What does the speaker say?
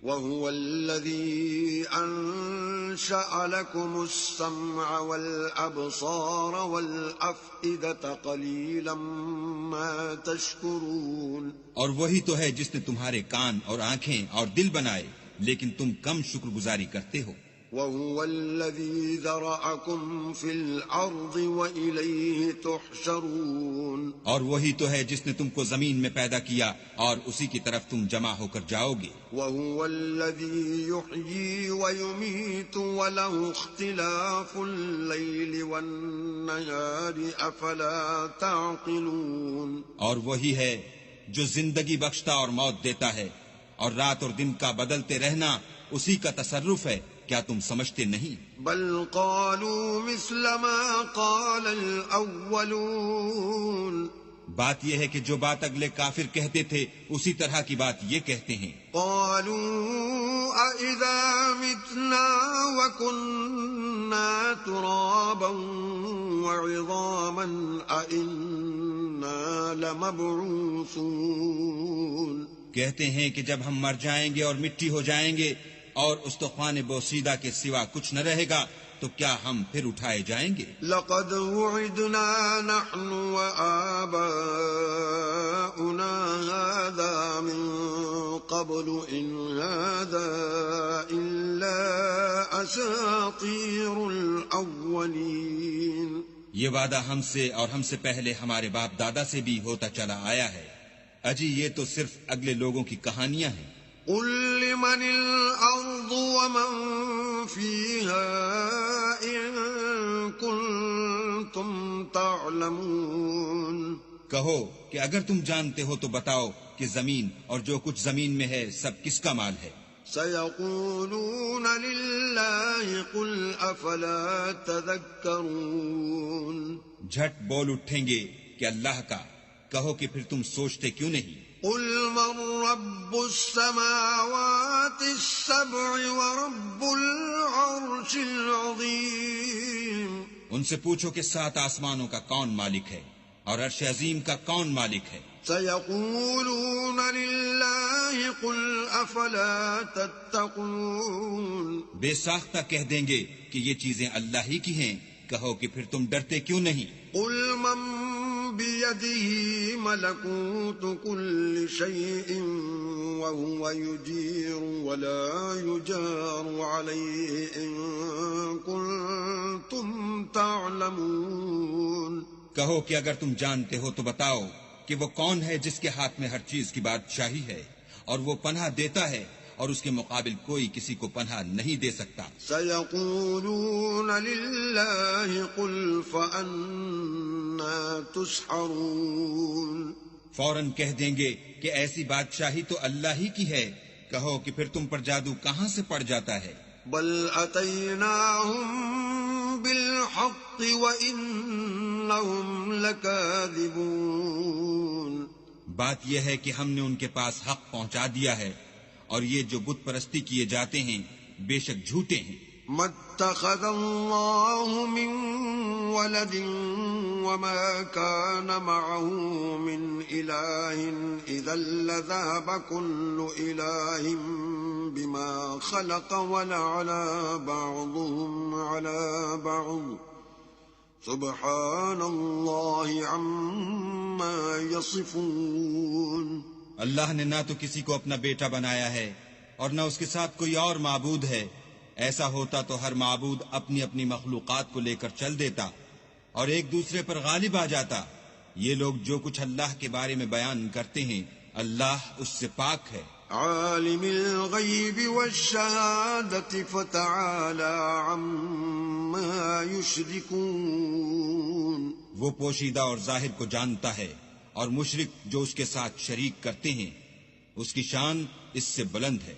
وهو الذي أنشأ لكم السمع والأبصار والأفئدة قليلا ما تشكرون. اور وہی تو ہے جس نے تمہارے کان اور آنکھیں اور دل بنائے، لیکن تم کم شکر گزاری کرتے ہو. وهو الذي ذرأكم في الأرض وإليه تحشرون. اور وہی تو ہے جس نے تم کو زمین میں پیدا کیا اور اسی کی طرف تم جمع ہو کر جاؤ گے. وهو الذي يحيي ويميت وله اختلاف الليل والنهار أفلا تعقلون. اور وہی ہے جو زندگی بخشتا اور موت دیتا ہے، اور رات اور دن کا بدلتے رہنا اسی کا تصرف ہے. کیا تم سمجھتے نہیں؟ بل قالوا مثل ما قال الاولون. بات یہ ہے کہ جو بات اگلے کافر کہتے تھے اسی طرح کی بات یہ کہتے ہیں. قالوا اذا متنا وكنا ترابا وعظاما ائنا لمبعوثون. کہتے ہیں کہ جب ہم مر جائیں گے اور مٹی ہو جائیں گے اور استخوان بوسیدہ کے سوا کچھ نہ رہے گا تو کیا ہم پھر اٹھائے جائیں گے؟ لقد وعدنا نحن وآباؤنا هذا من قبل ان هذا الا اساطير الاولين. یہ وعدہ ہم سے اور ہم سے پہلے ہمارے باپ دادا سے بھی ہوتا چلا آیا ہے. اجی یہ تو صرف اگلے لوگوں کی کہانیاں ہیں. قل لمن الأرض ومن فيها إن كنتم تعلمون. کہو کہ اگر تم جانتے ہو تو بتاؤ کہ زمین اور جو کچھ زمین میں ہے سب کس کا مال ہے؟ سيقولون لله قل أفلا تذكرون. جھٹ بول اٹھیں گے کہ اللہ کا. کہو کہ پھر تم سوچتے کیوں نہیں؟ قل من رب السماوات السبع ورب العرش العظيم. ان سے پوچھو کہ 7 آسمانوں کا کون مالک ہے اور عرش عظیم کا کون مالک ہے؟ سيقولون لله قل أفلا تتقون. بے ساختہ کہہ دیں گے کہ یہ چیزیں اللہ ہی کی ہیں. کہو کہ پھر تم ڈرتے کیوں نہیں؟ قل من بيده ملكوت كل شيء وهو يجير ولا يجار عليه إن كنتم تعلمون. کہو کہ اگر تم جانتے ہو تو بتاؤ کہ وہ کون ہے جس کے ہاتھ میں ہر چیز کی بادشاہی ہے اور وہ پناہ دیتا ہے اور اس کے مقابل کوئی کسی کو پناہ نہیں دے سکتا. سيقولون لله قل فأنا تسحرون. فوراً کہہ دیں گے کہ ایسی بادشاہی تو اللہ ہی کی ہے. کہو کہ پھر تم پر جادو کہاں سے پڑ جاتا ہے؟ بل أتيناهم بالحق وإنهم لكاذبون. بات یہ ہے کہ ہم نے ان کے پاس حق پہنچا دیا ہے اور یہ جو بت پرستی کیے جاتے ہیں بے شک جھوٹے ہیں. ما اتخذ الله من ولد وما كان معه من إله إذا لذهب كل إله بما خلق ولعلى بعضهم على بعض سبحان الله عما يصفون. اللہ نے نہ تو کسی کو اپنا بیٹا بنایا ہے اور نہ اس کے ساتھ کوئی اور معبود ہے. ایسا ہوتا تو ہر معبود اپنی اپنی مخلوقات کو لے کر چل دیتا اور ایک دوسرے پر غالب آ جاتا. یہ لوگ جو کچھ اللہ کے بارے میں بیان کرتے ہیں اللہ اس سے پاک ہے. عالم الغیب والشہادة فتعالى عما يشركون. وہ پوشیدہ اور ظاہر کو جانتا ہے اور مشرک جو اس کے ساتھ شریک کرتے ہیں اس کی شان اس سے بلند ہے.